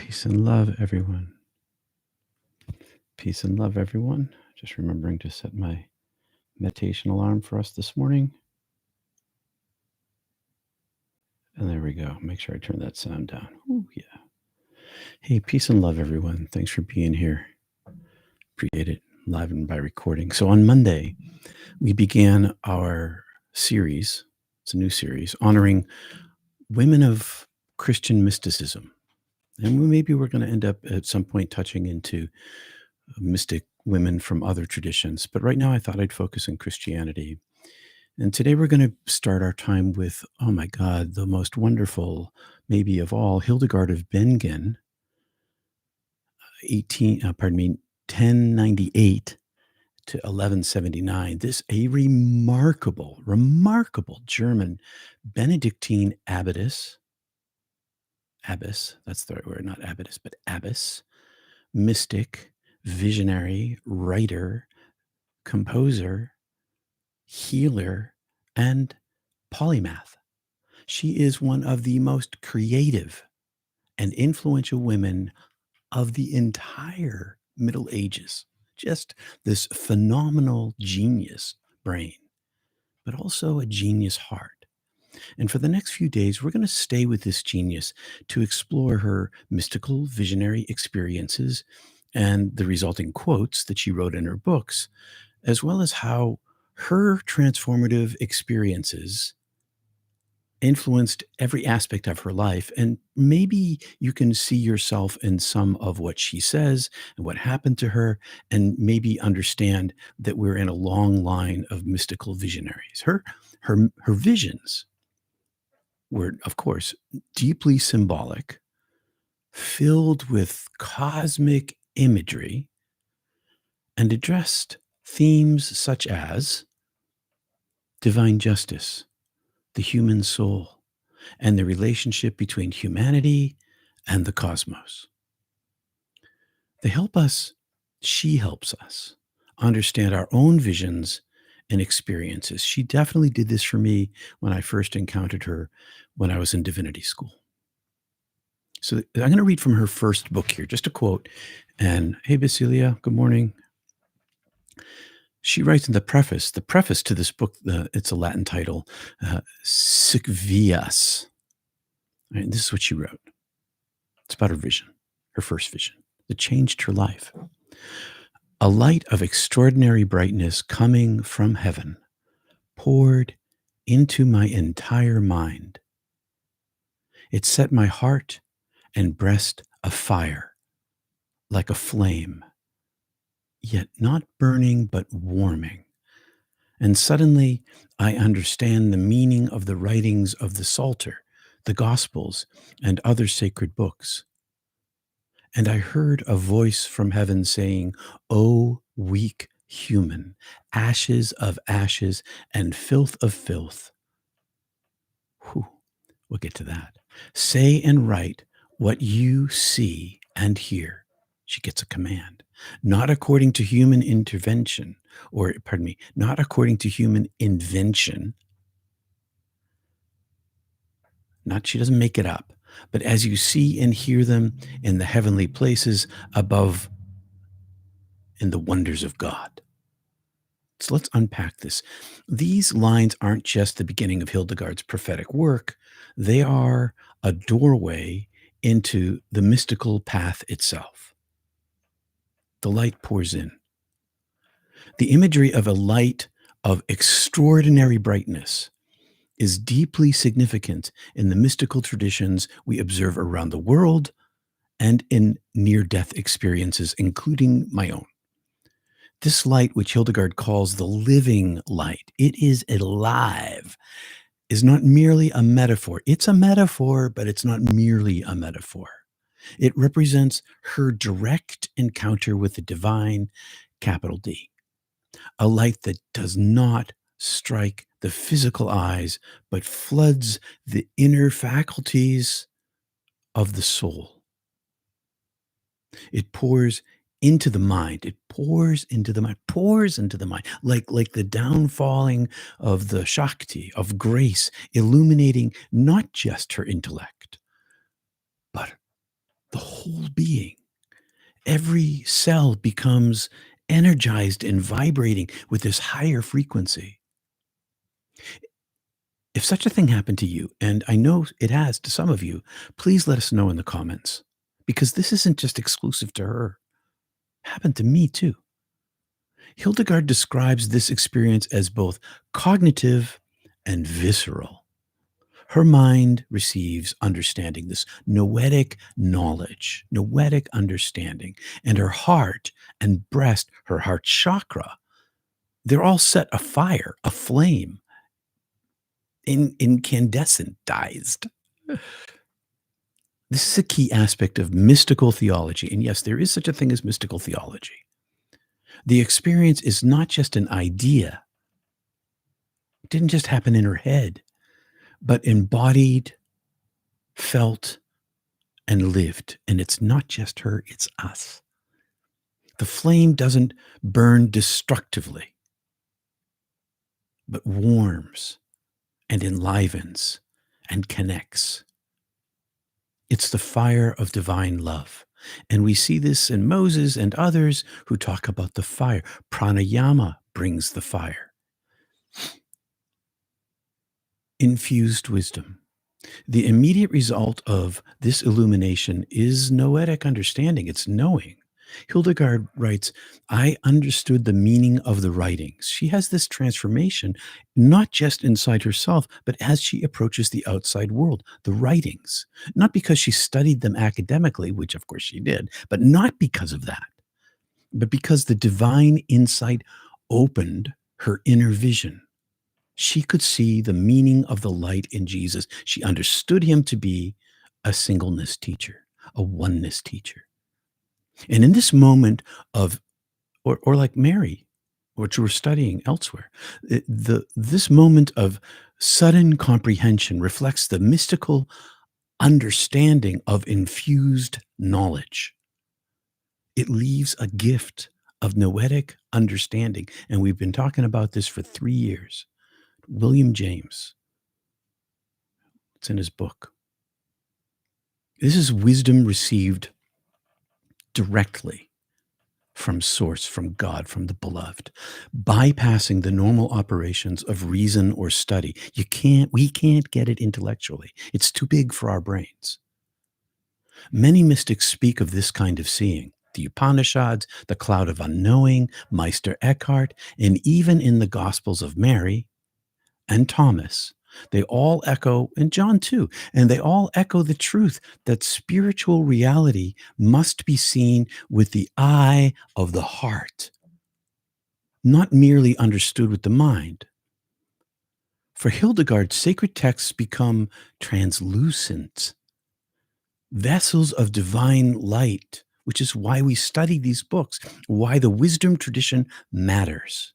Peace and love, everyone. Peace and love, everyone. Just remembering to set my meditation alarm for us this morning. And there we go. Make sure I turn that sound down. Ooh, yeah. Hey, peace and love, everyone. Thanks for being here. Appreciate it. Live and by recording. So on Monday, we began our series. It's a new series honoring women of Christian mysticism. And maybe we're going to end up at some point touching into mystic women from other traditions. But right now, I thought I'd focus on Christianity. And today we're going to start our time with, oh my God, the most wonderful, maybe of all, Hildegard of Bingen, 1098 to 1179. This a remarkable German Benedictine abbess, that's the right word, not abbess, but abbess, mystic, visionary, writer, composer, healer, and polymath. She is one of the most creative and influential women of the entire Middle Ages. Just this phenomenal genius brain, but also a genius heart. And for the next few days, we're going to stay with this genius to explore her mystical visionary experiences and the resulting quotes that she wrote in her books, as well as how her transformative experiences influenced every aspect of her life. And maybe you can see yourself in some of what she says and what happened to her, and maybe understand that we're in a long line of mystical visionaries. Her visions were, of course, deeply symbolic, filled with cosmic imagery, and addressed themes such as divine justice, the human soul, and the relationship between humanity and the cosmos. She helps us understand our own visions and experiences. She definitely did this for me when I first encountered her when I was in divinity school. So I'm going to read from her first book here, just a quote. And hey, Basilia, good morning. She writes in the preface to this book, it's a Latin title, Sic Vias. Right, this is what she wrote. It's about her vision, her first vision, that changed her life. A light of extraordinary brightness coming from heaven poured into my entire mind. It set my heart and breast afire, like a flame, yet not burning but warming. And suddenly I understand the meaning of the writings of the Psalter, the Gospels, and other sacred books. And I heard a voice from heaven saying, "O weak human, ashes of ashes and filth of filth." Whew, we'll get to that. Say and write what you see and hear. She gets a command, not according to human intervention, not according to human invention. She doesn't make it up, but as you see and hear them in the heavenly places above, in the wonders of God. So let's unpack this. These lines aren't just the beginning of Hildegard's prophetic work. They are a doorway into the mystical path itself. The light pours in. The imagery of a light of extraordinary brightness is deeply significant in the mystical traditions we observe around the world and in near-death experiences, including my own. This light, which Hildegard calls the living light, it is alive, is not merely a metaphor. It's a metaphor, but it's not merely a metaphor. It represents her direct encounter with the divine, capital D, a light that does not strike the physical eyes, but floods the inner faculties of the soul. It pours into the mind. It pours into the mind, like the downfalling of the Shakti, of grace, illuminating not just her intellect, but the whole being. Every cell becomes energized and vibrating with this higher frequency. If such a thing happened to you, and I know it has to some of you, please let us know in the comments, because this isn't just exclusive to her. It happened to me too. Hildegard describes this experience as both cognitive and visceral. Her mind receives understanding, this noetic knowledge, noetic understanding, and her heart and breast, her heart chakra, they're all set afire, aflame, incandescentized. This is a key aspect of mystical theology. And yes, there is such a thing as mystical theology. The experience is not just an idea. It didn't just happen in her head, but embodied, felt, and lived. And it's not just her, it's us. The flame doesn't burn destructively, but warms and enlivens and connects. It's the fire of divine love. And we see this in Moses and others who talk about the fire. Pranayama brings the fire. Infused wisdom. The immediate result of this illumination is noetic understanding. It's knowing. Hildegard writes, I understood the meaning of the writings. She has this transformation, not just inside herself, but as she approaches the outside world, the writings, not because she studied them academically, which of course she did, but not because of that, but because the divine insight opened her inner vision. She could see the meaning of the light in Jesus. She understood him to be a singleness teacher, a oneness teacher. And in this moment of, or like Mary, which we're studying elsewhere, this moment of sudden comprehension reflects the mystical understanding of infused knowledge. It leaves a gift of noetic understanding. And we've been talking about this for 3 years. William James, it's in his book. This is wisdom received directly from source, from God, from the beloved, bypassing the normal operations of reason or study. We can't get it intellectually. It's too big for our brains. Many mystics speak of this kind of seeing. The Upanishads, the cloud of unknowing, Meister Eckhart, and even in the Gospels of Mary and Thomas, they all echo, and John too, and they all echo the truth that spiritual reality must be seen with the eye of the heart, not merely understood with the mind. For Hildegard, sacred texts become translucent, vessels of divine light, which is why we study these books, why the wisdom tradition matters.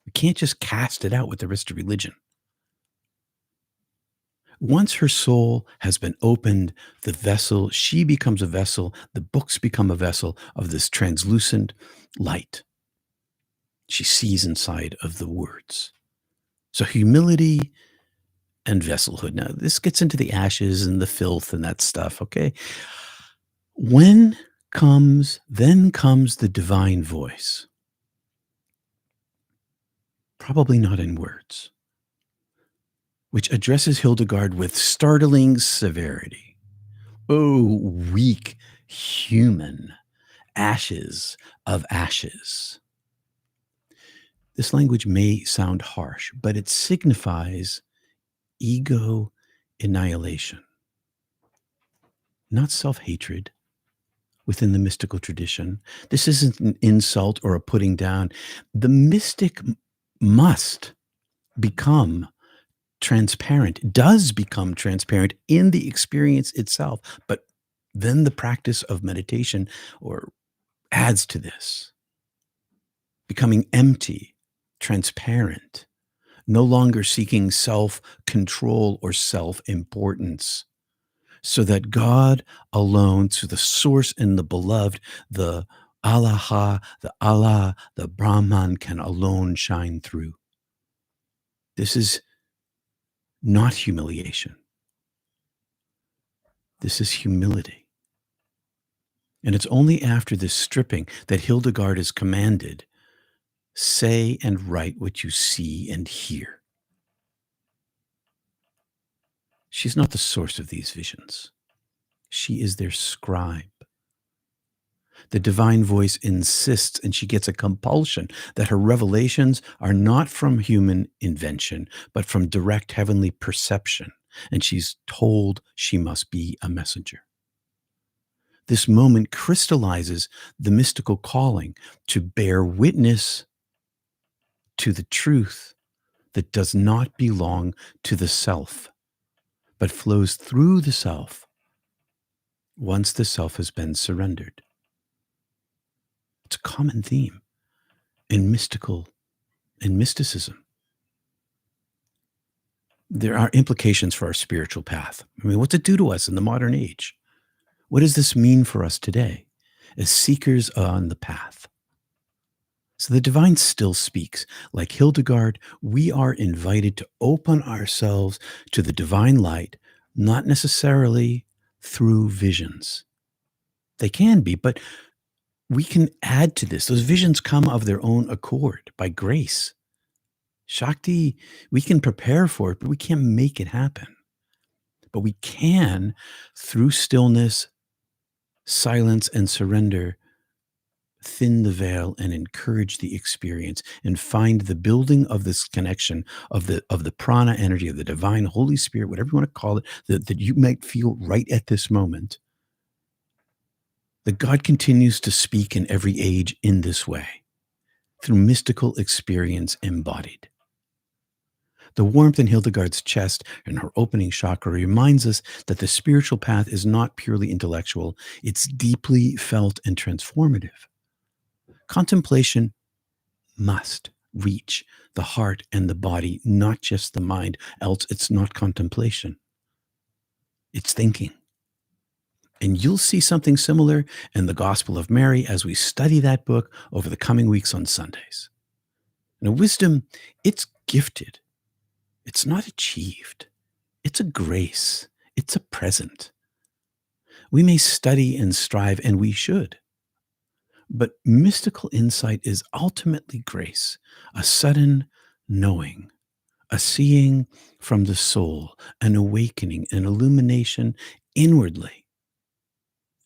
We can't just cast it out with the rest of religion. Once her soul has been opened, the vessel, she becomes a vessel, the books become a vessel of this translucent light. She sees inside of the words. So humility and vesselhood. Now, this gets into the ashes and the filth and that stuff, okay? Then comes the divine voice. Probably not in words, which addresses Hildegard with startling severity. Oh, weak human, ashes of ashes. This language may sound harsh, but it signifies ego annihilation, not self-hatred within the mystical tradition. This isn't an insult or a putting down. The mystic must become transparent, does become transparent in the experience itself, but then the practice of meditation or adds to this, becoming empty, transparent, no longer seeking self-control or self-importance, so that God alone, to the source and the beloved, the Allah, the Brahman can alone shine through. This is not humiliation. This is humility. And it's only after this stripping that Hildegard is commanded, say and write what you see and hear. She's not the source of these visions. She is their scribe. The divine voice insists, and she gets a compulsion, that her revelations are not from human invention, but from direct heavenly perception. And she's told she must be a messenger. This moment crystallizes the mystical calling to bear witness to the truth that does not belong to the self, but flows through the self once the self has been surrendered. It's a common theme in mysticism. There are implications for our spiritual path. I mean, what's it do to us in the modern age? What does this mean for us today as seekers on the path? So the divine still speaks. Like Hildegard, we are invited to open ourselves to the divine light, not necessarily through visions. They can be, but we can add to this. Those visions come of their own accord by grace. Shakti, we can prepare for it, but we can't make it happen. But we can, through stillness, silence, and surrender, thin the veil and encourage the experience and find the building of this connection of the prana energy of the divine Holy Spirit, whatever you want to call it, that you might feel right at this moment. That God continues to speak in every age in this way, through mystical experience embodied. The warmth in Hildegard's chest and her opening chakra reminds us that the spiritual path is not purely intellectual, it's deeply felt and transformative. Contemplation must reach the heart and the body, not just the mind, else it's not contemplation. It's thinking. And you'll see something similar in the Gospel of Mary as we study that book over the coming weeks on Sundays. Now, wisdom, it's gifted. It's not achieved. It's a grace. It's a present. We may study and strive, and we should. But mystical insight is ultimately grace, a sudden knowing, a seeing from the soul, an awakening, an illumination inwardly.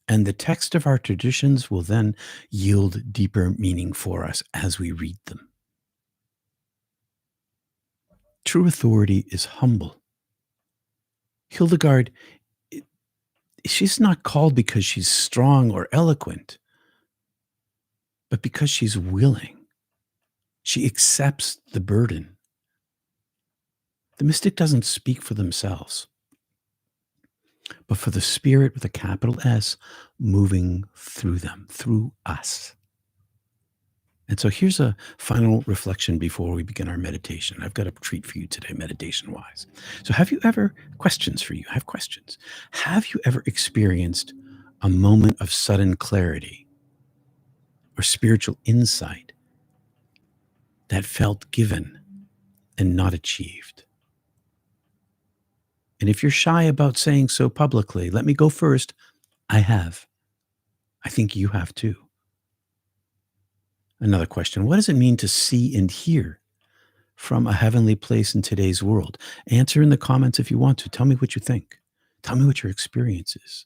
And the text of our traditions will then yield deeper meaning for us as we read them. True authority is humble. Hildegard, she's not called because she's strong or eloquent, but because she's willing. She accepts the burden. The mystic doesn't speak for themselves, but for the Spirit with a capital S moving through them, through us. And so here's a final reflection before we begin our meditation. I've got a treat for you today, meditation-wise. So questions for you. I have questions. Have you ever experienced a moment of sudden clarity or spiritual insight that felt given and not achieved? And if you're shy about saying so publicly, let me go first. I have. I think you have too. Another question: what does it mean to see and hear from a heavenly place in today's world? Answer in the comments if you want to. Tell me what you think. Tell me what your experience is.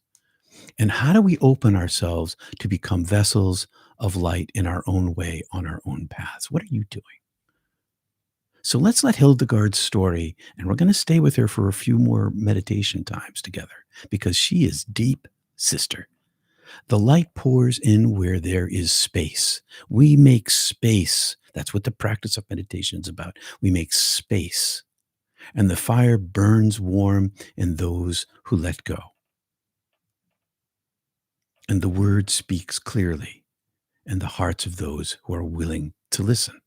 And how do we open ourselves to become vessels of light in our own way, on our own paths? What are you doing? So let's let Hildegard's story, and we're going to stay with her for a few more meditation times together, because she is deep, sister. The light pours in where there is space. We make space. That's what the practice of meditation is about. We make space. And the fire burns warm in those who let go. And the word speaks clearly in the hearts of those who are willing to listen.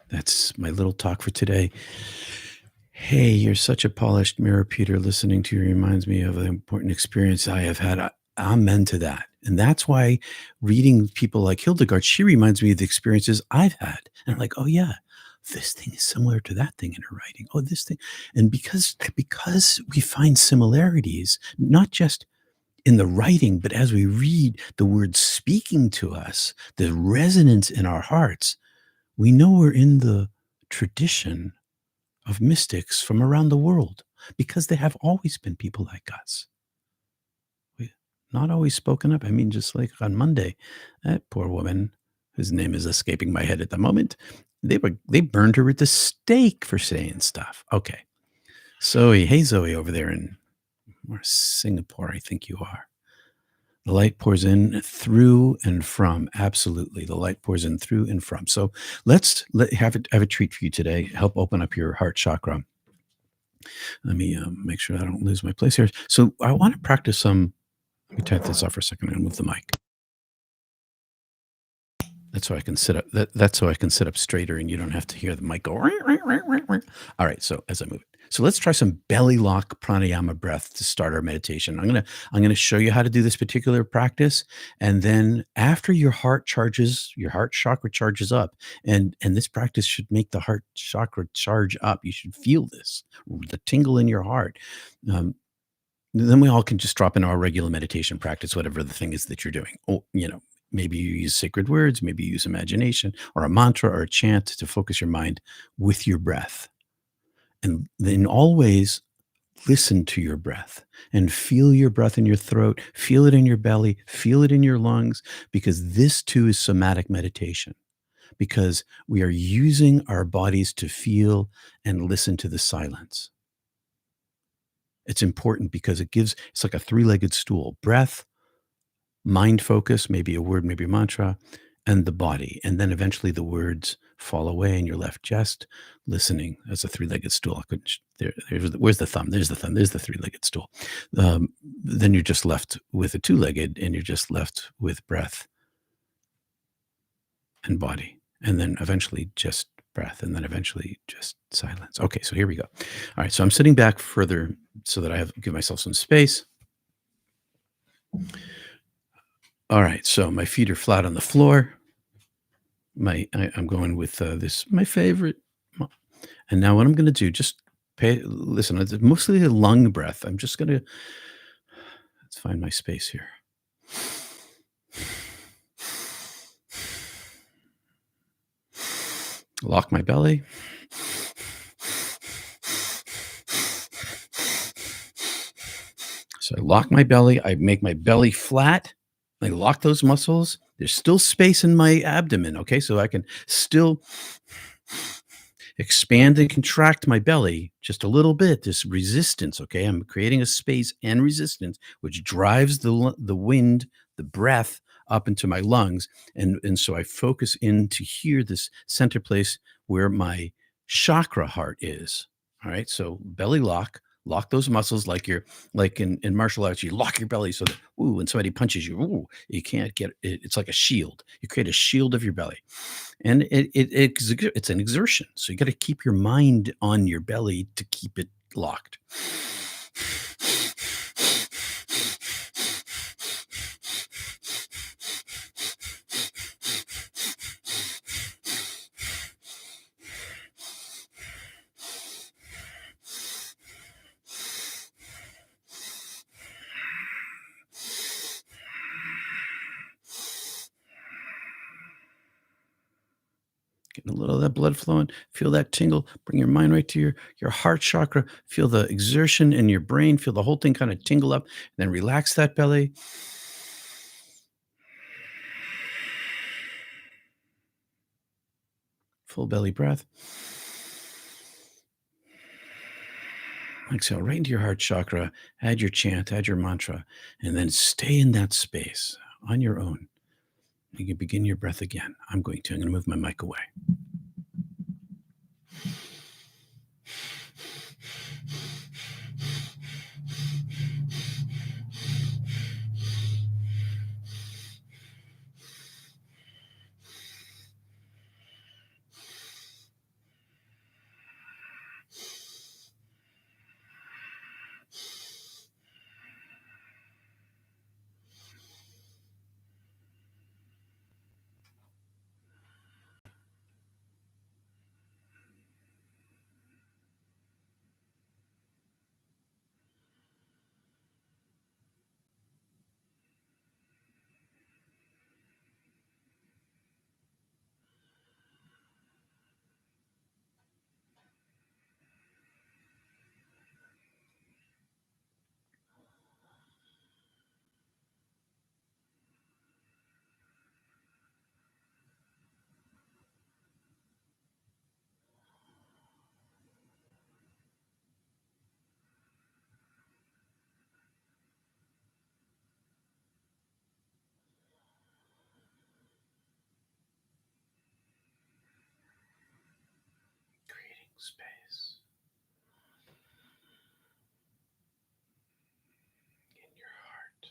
That's my little talk for today. Hey, you're such a polished mirror, Peter. Listening to you reminds me of an important experience I have had. Amen to that. And that's why reading people like Hildegard, she reminds me of the experiences I've had. And I'm like, oh yeah, this thing is similar to that thing in her writing. Oh, this thing. And because we find similarities, not just in the writing, but as we read the words speaking to us, the resonance in our hearts, we know we're in the tradition of mystics from around the world because there have always been people like us. We not always spoken up. I mean, just like on Monday, that poor woman, whose name is escaping my head at the moment, they burned her at the stake for saying stuff. Okay. Zoe, hey Zoe over there in Singapore, I think you are. The light pours in through and from. Absolutely. The light pours in through and from. So have a treat for you today. Help open up your heart chakra. Let me make sure I don't lose my place here. So I want to practice some. Let me turn this off for a second and move the mic. That's so I can sit up. That's so I can sit up straighter, and you don't have to hear the mic go. All right. So as I move it, so let's try some belly lock pranayama breath to start our meditation. I'm gonna show you how to do this particular practice, and then after your heart chakra charges up, and this practice should make the heart chakra charge up. You should feel this, the tingle in your heart. Um, then we all can just drop into our regular meditation practice, whatever the thing is that you're doing. Oh, maybe you use sacred words, maybe you use imagination or a mantra or a chant to focus your mind with your breath. And then always listen to your breath and feel your breath in your throat, feel it in your belly, feel it in your lungs, because this too is somatic meditation. Because we are using our bodies to feel and listen to the silence. It's important because it's like a three-legged stool: breath, mind focus, maybe a word, maybe a mantra, and the body. And then eventually the words fall away and you're left just listening as a three-legged stool. I couldn't, where's the thumb? There's the thumb. There's the three-legged stool. Then you're just left with a two-legged, and you're just left with breath and body. And then eventually just breath, and then eventually just silence. Okay, so here we go. All right, so I'm sitting back further so that I give myself some space. All right, so my feet are flat on the floor. I'm going with my favorite. And now what I'm going to do, just listen, it's mostly a lung breath. I'm just going to, let's find my space here. Lock my belly. So I lock my belly. I make my belly flat. I lock those muscles. There's still space in my abdomen. Okay. So I can still expand and contract my belly just a little bit. This resistance. Okay. I'm creating a space and resistance, which drives the wind, the breath up into my lungs. And so I focus in to hear this center place where my chakra heart is. All right. So belly lock those muscles like in martial arts, you lock your belly so that, when somebody punches you, you can't get it. It's like a shield. You create a shield of your belly. And it's an exertion. So you got to keep your mind on your belly to keep it locked. Getting a little of that blood flowing. Feel that tingle. Bring your mind right to your heart chakra. Feel the exertion in your brain. Feel the whole thing kind of tingle up. Then relax that belly. Full belly breath. Exhale right into your heart chakra. Add your chant, add your mantra, and then stay in that space on your own. You can begin your breath again. I'm going to move my mic away. space in your heart.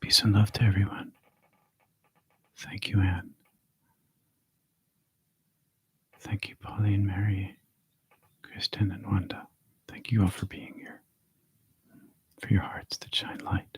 Peace and love to everyone. Thank you, Anne. Thank you, Pauline, Mary, Kristen, and Wanda. Thank you all for being here, for your hearts that shine light.